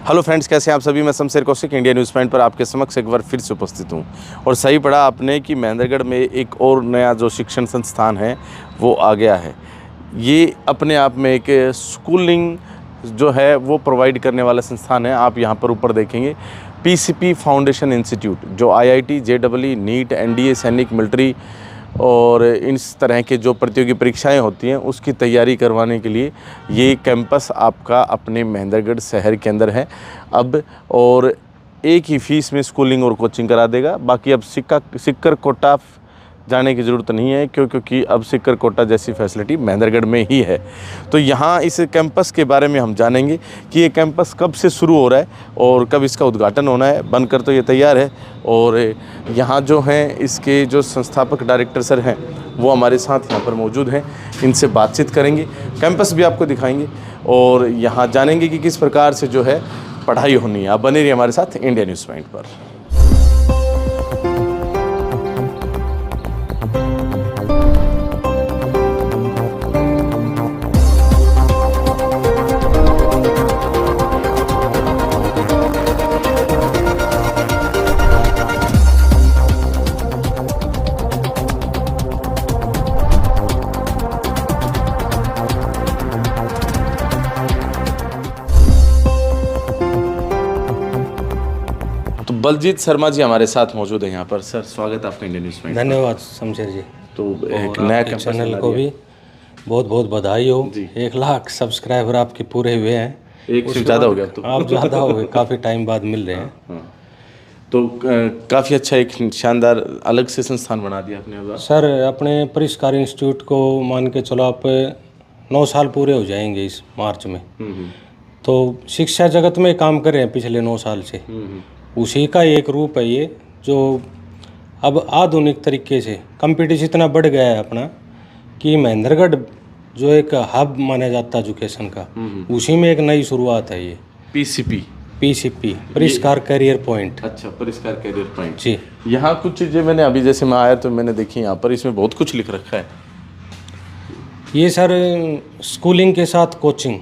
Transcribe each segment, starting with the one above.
Hello friends, कैसे हैं आप सभी। मैं Shamsher Kaushik India news point पर आपके समक्ष एक बार फिर से उपस्थित हूं। और सही पढ़ा आपने कि महेंद्रगढ़ में एक और नया जो शिक्षण संस्थान है वो आ गया है। ये अपने आप में एक स्कूलिंग जो है वो प्रोवाइड करने वाला संस्थान है। आप यहाँ पर ऊपर देखेंगे पीसीपी फाउंडेशन इंस्टीट्यूट, जो आईआईटी, जेईई, नीट, एनडीए, सैनिक, मिलिट्री और इस तरह के जो प्रतियोगी परीक्षाएं होती हैं उसकी तैयारी करवाने के लिए ये कैंपस आपका अपने महेंद्रगढ़ शहर के अंदर है अब। और एक ही फीस में स्कूलिंग और कोचिंग करा देगा। बाकी अब सिक्कर कोटा जाने की ज़रूरत नहीं है, क्योंकि अब सिक्कर कोटा जैसी फैसिलिटी महेंद्रगढ़ में ही है। तो यहाँ इस कैंपस के बारे में हम जानेंगे कि ये कैंपस कब से शुरू हो रहा है और कब इसका उद्घाटन होना है। बनकर तो ये तैयार है। और यहाँ जो हैं इसके जो संस्थापक डायरेक्टर सर हैं वो हमारे साथ यहाँ पर मौजूद हैं। इनसे बातचीत करेंगे, कैंपस भी आपको दिखाएंगे और यहाँ जानेंगे कि किस प्रकार से जो है पढ़ाई होनी है। आप बने रहिए हमारे साथ इंडिया न्यूज़ पॉइंट पर। बलजीत शर्मा जी हमारे साथ मौजूद है यहाँ पर। सर, स्वागत है आपका इंडियन न्यूज़ में। धन्यवाद शमशेर जी। तो एक नया कैंपस चैनल को भी बहुत बहुत बधाई हो। 1 लाख सब्सक्राइबर आपके पूरे हुए हैं। एक से ज़्यादा हो गया तो आप ज़्यादा हो गए, काफ़ी टाइम बाद मिल रहे हैं। हाँ। तो काफ़ी अच्छा एक शानदार अलग से संस्थान बना दिया आपने। सर, अपने परिष्कार इंस्टीट्यूट को मान के चलो आप 9 साल पूरे हो जाएंगे इस मार्च में। तो शिक्षा जगत में काम कर रहे हैं पिछले 9 साल से। उसी का एक रूप है ये, जो अब आधुनिक तरीके से कंपटीशन इतना बढ़ गया है अपना कि महेंद्रगढ़ जो एक हब माना जाता है एजुकेशन का, उसी में एक नई शुरुआत है ये पीसीपी परिष्कार करियर पॉइंट। अच्छा, परिष्कार करियर पॉइंट जी। यहाँ कुछ चीज़ें मैंने अभी जैसे मैं आया तो मैंने देखी, यहाँ पर इसमें बहुत कुछ लिख रखा है। ये सर स्कूलिंग के साथ कोचिंग,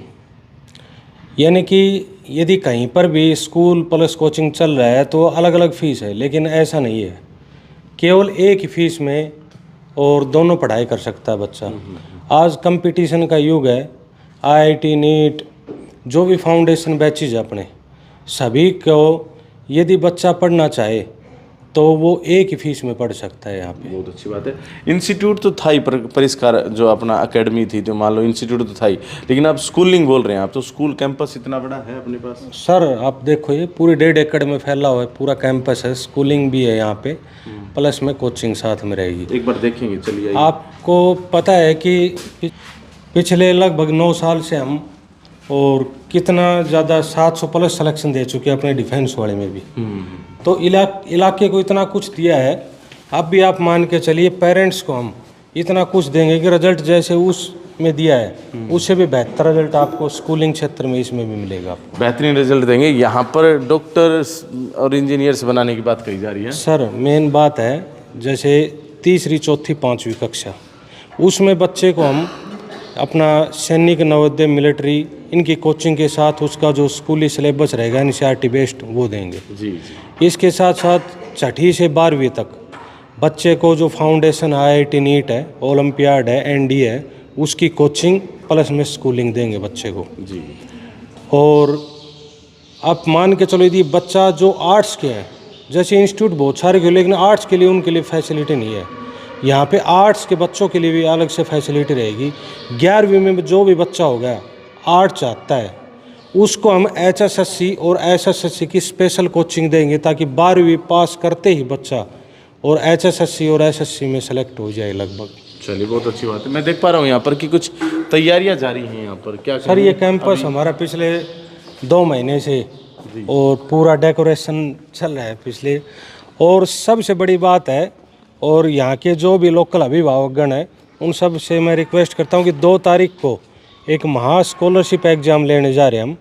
यानी कि यदि कहीं पर भी स्कूल प्लस कोचिंग चल रहा है तो अलग अलग फ़ीस है, लेकिन ऐसा नहीं है। केवल एक ही फीस में और दोनों पढ़ाई कर सकता है बच्चा। आज कंपटीशन का युग है। आईआईटी, नीट, जो भी फाउंडेशन बैचेज अपने सभी को यदि बच्चा पढ़ना चाहे तो वो एक ही फीस में पढ़ सकता है यहाँ पे। बहुत अच्छी बात है। इंस्टीट्यूट तो था ही, परिष्कार जो अपना एकेडमी थी, तो मान लो इंस्टीट्यूट तो था ही, लेकिन आप स्कूलिंग बोल रहे हैं आप, तो स्कूल कैंपस इतना बड़ा है अपने पास। सर आप देखो, ये पूरी 1.5 एकड़ में फैला हुआ है पूरा कैंपस है। स्कूलिंग भी है यहाँ पे, प्लस में कोचिंग साथ में रहेगी। एक बार देखेंगे, चलिए। आपको पता है कि पिछले लगभग 9 साल से हम और कितना ज़्यादा 700 प्लस सिलेक्शन दे चुके हैं अपने डिफेंस वाले में भी। तो इलाके को इतना कुछ दिया है। अब भी आप मान के चलिए पेरेंट्स को हम इतना कुछ देंगे कि रिजल्ट जैसे उसमें दिया है उससे भी बेहतर रिजल्ट आपको स्कूलिंग क्षेत्र में इसमें भी मिलेगा। बेहतरीन रिजल्ट देंगे। यहाँ पर डॉक्टर और इंजीनियर्स बनाने की बात कही जा रही है। सर मेन बात है, जैसे 3री, 4थी, 5वीं कक्षा, उसमें बच्चे को हम अपना सैनिक, नवोदय, मिलिट्री, इनकी कोचिंग के साथ उसका जो स्कूली सिलेबस रहेगा एनसीईआरटी बेस्ड वो देंगे। जी। इसके साथ साथ 6ठी से 12वीं तक बच्चे को जो फाउंडेशन आईआईटी, नीट है, ओलंपियाड है, एनडीए है, उसकी कोचिंग प्लस में स्कूलिंग देंगे बच्चे को। जी। और आप मान के चलो यदि बच्चा जो आर्ट्स के हैं, जैसे इंस्टीट्यूट बहुत सारे के, लेकिन आर्ट्स के लिए उनके लिए फैसिलिटी नहीं है। यहाँ पे आर्ट्स के बच्चों के लिए भी अलग से फैसिलिटी रहेगी। 11वीं में जो भी बच्चा हो गया आर्ट चाहता है उसको हम HSSC और SSSC की स्पेशल कोचिंग देंगे, ताकि 12वीं पास करते ही बच्चा और HSSC और SSC में सेलेक्ट हो जाए लगभग। चलिए, बहुत अच्छी बात है। मैं देख पा रहा हूँ यहाँ पर कि कुछ तैयारियाँ जारी हैं यहाँ पर। क्या सर, ये कैंपस हमारा पिछले 2 महीने से और पूरा डेकोरेशन चल रहा है पिछले। और सबसे बड़ी बात है, और यहाँ के जो भी लोकल अभिभावकगण हैं उन सब से मैं रिक्वेस्ट करता हूँ कि 2 तारीख को एक महा स्कॉलरशिप एग्ज़ाम लेने जा रहे हैं हम।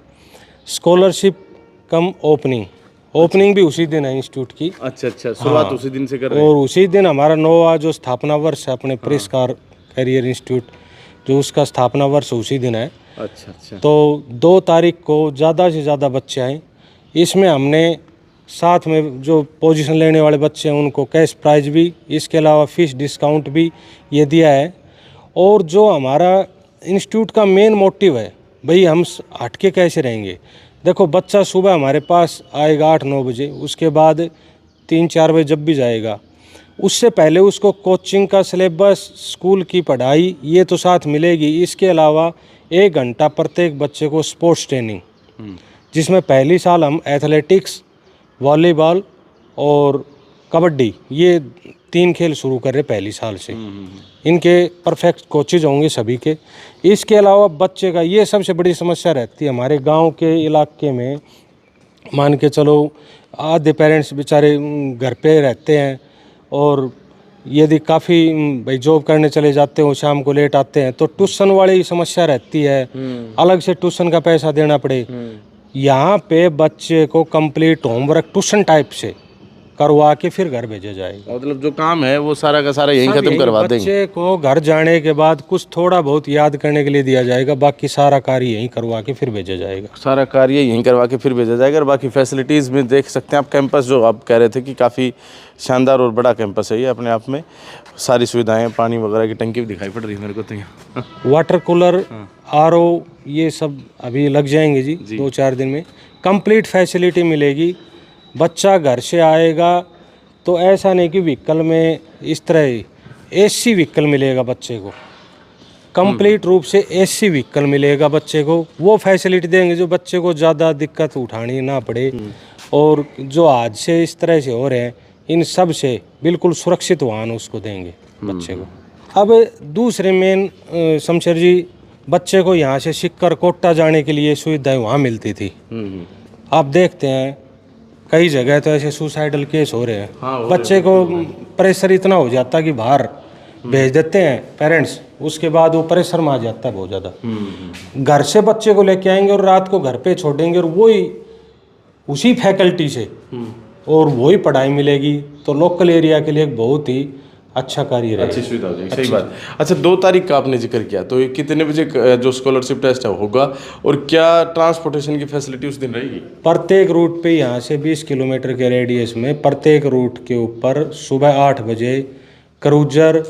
स्कॉलरशिप कम ओपनिंग भी उसी दिन है इंस्टीट्यूट की। अच्छा, शुरुआत उसी दिन से कर रहे हैं। और उसी दिन हमारा 9वां जो स्थापना वर्ष है अपने परिष्कार करियर इंस्टीट्यूट, जो उसका स्थापना वर्ष उसी दिन है। अच्छा। तो 2 तारीख को ज़्यादा से ज़्यादा बच्चे आएँ इसमें हमने साथ में जो पोजीशन लेने वाले बच्चे हैं उनको कैश प्राइज भी, इसके अलावा फीस डिस्काउंट भी ये दिया है। और जो हमारा इंस्टीट्यूट का मेन मोटिव है, भाई हम हटके कैसे रहेंगे। देखो बच्चा सुबह हमारे पास आएगा 8-9 बजे, उसके बाद 3-4 बजे जब भी जाएगा, उससे पहले उसको कोचिंग का सिलेबस, स्कूल की पढ़ाई ये तो साथ मिलेगी। इसके अलावा 1 घंटा प्रत्येक बच्चे को स्पोर्ट्स ट्रेनिंग, जिसमें पहली साल हम एथलेटिक्स, वॉलीबॉल और कबड्डी ये 3 खेल शुरू कर रहे पहली साल से। इनके परफेक्ट कोचेज होंगे सभी के। इसके अलावा बच्चे का ये सबसे बड़ी समस्या रहती है हमारे गांव के इलाके में, मान के चलो आधे पेरेंट्स बेचारे घर पे रहते हैं और यदि काफ़ी भाई जॉब करने चले जाते हो, शाम को लेट आते हैं, तो ट्यूशन वाली समस्या रहती है, अलग से ट्यूशन का पैसा देना पड़े। यहाँ पे बच्चे को कंप्लीट होमवर्क ट्यूशन टाइप से करवा के फिर घर भेजा जाएगा। मतलब जो काम है वो सारा का सारा यहीं खत्म करवा देंगे। बच्चे को घर जाने के बाद कुछ थोड़ा बहुत याद करने के लिए दिया जाएगा, बाकी सारा कार्य यहीं करवा के फिर भेजा जाएगा। सारा कार्य यहीं करवा के फिर भेजा जाएगा। और बाकी फैसिलिटीज़ में देख सकते हैं आप, कैंपस जो आप कह रहे थे कि काफ़ी शानदार और बड़ा कैंपस है ये अपने आप में। सारी सुविधाएं, पानी वगैरह की टंकी भी दिखाई पड़ रही है मेरे को तो यहाँ। वाटर कूलर, RO ये सब अभी लग जाएंगे जी 2-4 दिन में। कंप्लीट फैसिलिटी मिलेगी। बच्चा घर से आएगा तो ऐसा नहीं कि व्हीकल में इस तरह AC व्हीकल मिलेगा बच्चे को, कंप्लीट रूप से AC व्हीकल मिलेगा बच्चे को। वो फैसिलिटी देंगे जो बच्चे को ज़्यादा दिक्कत उठानी ना पड़े। और जो हादसे इस तरह से हो रहे हैं, इन सब से बिल्कुल सुरक्षित वाहन उसको देंगे बच्चे को। अब दूसरे मेन शमशेर जी, बच्चे को यहाँ से सिक्कर कोटा जाने के लिए सुविधाएं वहाँ मिलती थी। आप देखते हैं कई जगह तो ऐसे सुसाइडल केस हो रहे हैं। बच्चे को प्रेशर इतना हो जाता कि बाहर भेज देते हैं पेरेंट्स, उसके बाद वो प्रेशर में आ जाता है बहुत ज़्यादा। घर से बच्चे को लेके आएंगे और रात को घर पे छोड़ेंगे और वही उसी फैकल्टी से और वही पढ़ाई मिलेगी, तो लोकल एरिया के लिए एक बहुत ही अच्छा कार्य रहेगा, अच्छी सुविधा हो जाएगी। सही बात। अच्छा, 2 तारीख का आपने जिक्र किया, तो ये कितने बजे जो स्कॉलरशिप टेस्ट है होगा और क्या ट्रांसपोर्टेशन की फैसिलिटी उस दिन रहेगी? प्रत्येक रूट पे यहाँ से 20 किलोमीटर के रेडियस में प्रत्येक रूट के ऊपर सुबह 8 बजे क्रूजर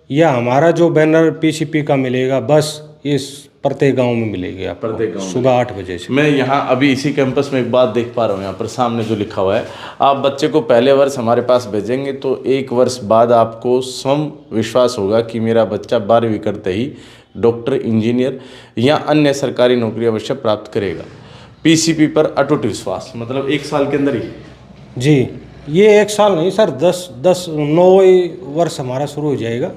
या हमारा जो बैनर PCP का मिलेगा, बस इस प्रत्येक गांव में मिलेगी आप प्रत्येक गांव सुबह 8 बजे से। मैं यहाँ अभी इसी कैंपस में एक बात देख पा रहा हूँ, यहाँ पर सामने जो लिखा हुआ है, आप बच्चे को पहले वर्ष हमारे पास भेजेंगे तो 1 वर्ष बाद आपको स्वयं विश्वास होगा कि मेरा बच्चा 12वीं करते ही डॉक्टर, इंजीनियर या अन्य सरकारी नौकरी अवश्य प्राप्त करेगा। PCP पर अटूट विश्वास, मतलब 1 साल के अंदर ही जी। ये 1 साल नहीं सर, 9 वर्ष हमारा शुरू हो जाएगा।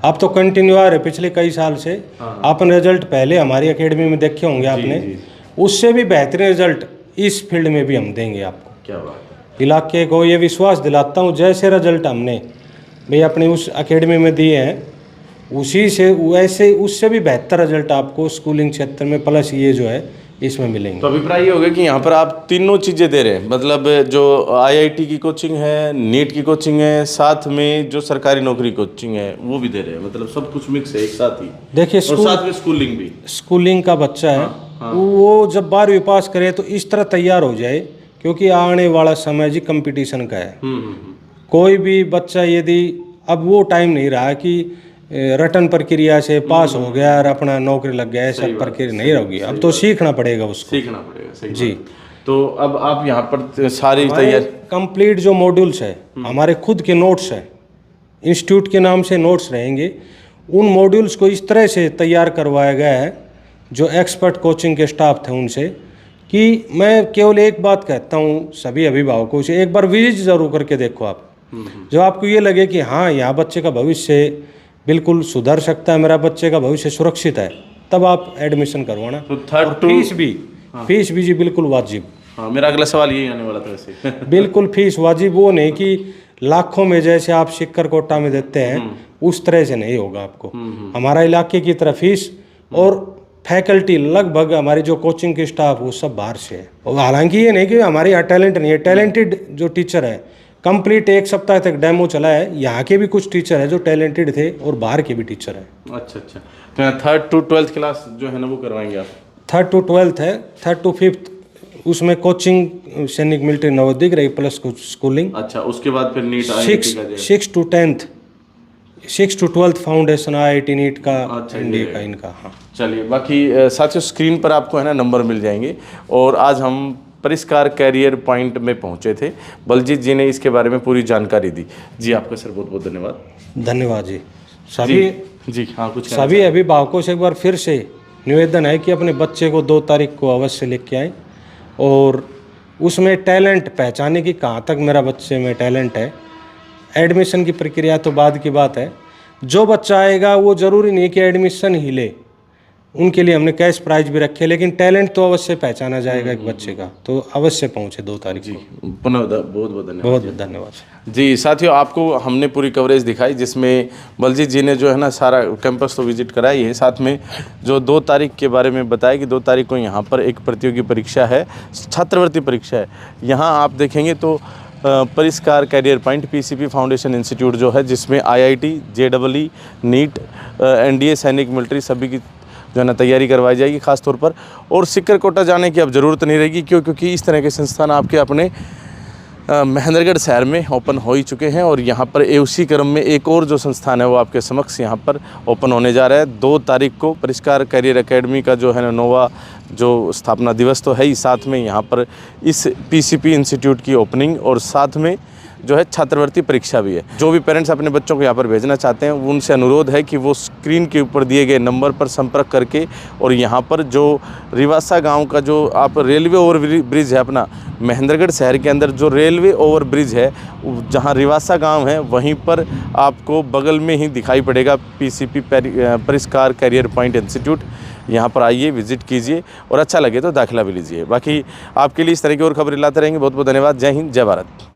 आप तो कंटिन्यू आ रहे पिछले कई साल से। आपने रिजल्ट पहले हमारी एकेडमी में देखे होंगे आपने, उससे भी बेहतरीन रिजल्ट इस फील्ड में भी हम देंगे आपको। क्या बात। इलाके को ये विश्वास दिलाता हूँ, जैसे रिजल्ट हमने भाई अपनी उस एकेडमी में दिए हैं, उसी से वैसे उससे भी बेहतर रिजल्ट आपको स्कूलिंग क्षेत्र में प्लस ये जो है इसमें मिलेंगे। तो अभिप्राय ये होगा कि यहाँ पर आप तीनों चीज़ें दे रहे हैं, मतलब जो IIT की कोचिंग है, नीट की कोचिंग है, साथ में जो सरकारी नौकरी कोचिंग है वो भी दे रहे हैं, मतलब सब कुछ मिक्स है एक साथ ही। देखिए साथ में स्कूलिंग भी, स्कूलिंग का बच्चा है वो जब 12वीं पास करे तो इस तरह तैयार हो जाए, क्योंकि आने वाला समय जी कंपटीशन का है। कोई भी बच्चा यदि अब वो टाइम नहीं रहा कि रटन प्रक्रिया से पास हो गया और अपना नौकरी लग गया, ऐसा प्रक्रिया नहीं होगी। अब तो सीखना पड़ेगा उसको, सीखना पड़ेगा। सही जी। तो अब आप यहाँ पर सारी तैयारी कंप्लीट जो मॉड्यूल्स है, हमारे खुद के नोट्स हैं, इंस्टीट्यूट के नाम से नोट्स रहेंगे, उन मॉड्यूल्स को इस तरह से तैयार करवाया गया है जो एक्सपर्ट कोचिंग के स्टाफ थे उनसे, कि मैं केवल एक बात कहता हूँ सभी अभिभावकों से, एक बार विजिट जरूर करके देखो आप। जो आपको ये लगे कि हाँ यहाँ बच्चे का भविष्य बिल्कुल सुधर सकता है, मेरा बच्चे का भविष्य सुरक्षित है, तब आप एडमिशन करवाना। तो फीस भी जी बिल्कुल वाजिब। हाँ, मेरा अगला सवाल यही आने वाला था वैसे। बिल्कुल फीस वाजिब, वो नहीं कि लाखों में जैसे आप सिक्कर कोटा में देते हैं उस तरह से नहीं होगा आपको। हमारा इलाके की तरफ फीस और फैकल्टी लगभग हमारी जो कोचिंग के स्टाफ वो सब बाहर से है। और हालांकि ये नहीं कि हमारे यहाँ टैलेंट नहीं है, टैलेंटेड जो टीचर है, कंप्लीट 1 सप्ताह तक डेमो चला है, यहाँ के भी कुछ टीचर है जो टैलेंटेड थे और बाहर के भी टीचर हैं। अच्छा। तो यहाँ 3rd to 12th क्लास जो है ना वो करवाएंगे आप? 3rd to 12th है, 3rd to 5th उसमें कोचिंग सैनिक मिलिट्री नवोदय रही प्लस स्कूलिंग। अच्छा, उसके बाद फिर NEET six to 10th 6 to 12th foundation IIT NEET का अच्छा, एनडीए का इनका। हाँ चलिए, बाकी साथियों स्क्रीन पर आपको है ना नंबर मिल जाएंगे। और आज हम परिष्कार कैरियर पॉइंट में पहुंचे थे, बलजीत जी ने इसके बारे में पूरी जानकारी दी। जी आपका सर बहुत बहुत धन्यवाद। धन्यवाद जी। सभी जी हाँ, कुछ सभी अभिभावकों से एक बार फिर से निवेदन है कि अपने बच्चे को 2 तारीख को अवश्य लेके आएँ और उसमें टैलेंट पहचाने की कहाँ तक मेरा बच्चे में टैलेंट है। एडमिशन की प्रक्रिया तो बाद की बात है, जो बच्चा आएगा वो ज़रूरी नहीं कि एडमिशन ही ले, उनके लिए हमने कैश प्राइज भी रखे, लेकिन टैलेंट तो अवश्य पहचाना जाएगा एक बच्चे का, तो अवश्य पहुँचे 2 तारीख को। पुनः बहुत बहुत धन्यवाद। बहुत बहुत धन्यवाद जी साथियों, आपको हमने पूरी कवरेज दिखाई जिसमें बलजीत जी ने जो है ना सारा कैंपस तो विजिट कराई है, साथ में जो 2 तारीख के बारे में बताया कि 2 तारीख को यहाँ पर एक प्रतियोगी परीक्षा है, छात्रवृत्ति परीक्षा है। यहाँ आप देखेंगे तो Parishkar career point PCP foundation institute जो है, जिसमें IIT JEE नीट NDA सैनिक मिलिट्री सभी की जो है ना तैयारी करवाई जाएगी खास तौर पर। और सिक्कर कोटा जाने की अब ज़रूरत नहीं रहेगी, क्योंकि इस तरह के संस्थान आपके अपने महेंद्रगढ़ शहर में ओपन हो ही चुके हैं। और यहाँ पर उसी क्रम में एक और जो संस्थान है वो आपके समक्ष यहाँ पर ओपन होने जा रहा है 2 तारीख को। परिष्कार कैरियर एकेडमी का जो है ना नोवा जो स्थापना दिवस तो है ही, साथ में यहाँ पर इस PCP इंस्टीट्यूट की ओपनिंग और साथ में जो है छात्रवृत्ति परीक्षा भी है। जो भी पेरेंट्स अपने बच्चों को यहाँ पर भेजना चाहते हैं उनसे अनुरोध है कि वो स्क्रीन के ऊपर दिए गए नंबर पर संपर्क करके और यहाँ पर जो रिवासा गांव का जो आप रेलवे ओवर ब्रिज है, अपना महेंद्रगढ़ शहर के अंदर जो रेलवे ओवर ब्रिज है जहाँ रिवासा गांव है वहीं पर आपको बगल में ही दिखाई पड़ेगा PCP परिष्कार कैरियर पॉइंट इंस्टीट्यूट। यहाँ पर आइए, विजिट कीजिए और अच्छा लगे तो दाखिला भी लीजिए। बाकी आपके लिए इस तरह की और खबरें लाते रहेंगे। बहुत बहुत धन्यवाद। जय हिंद, जय भारत।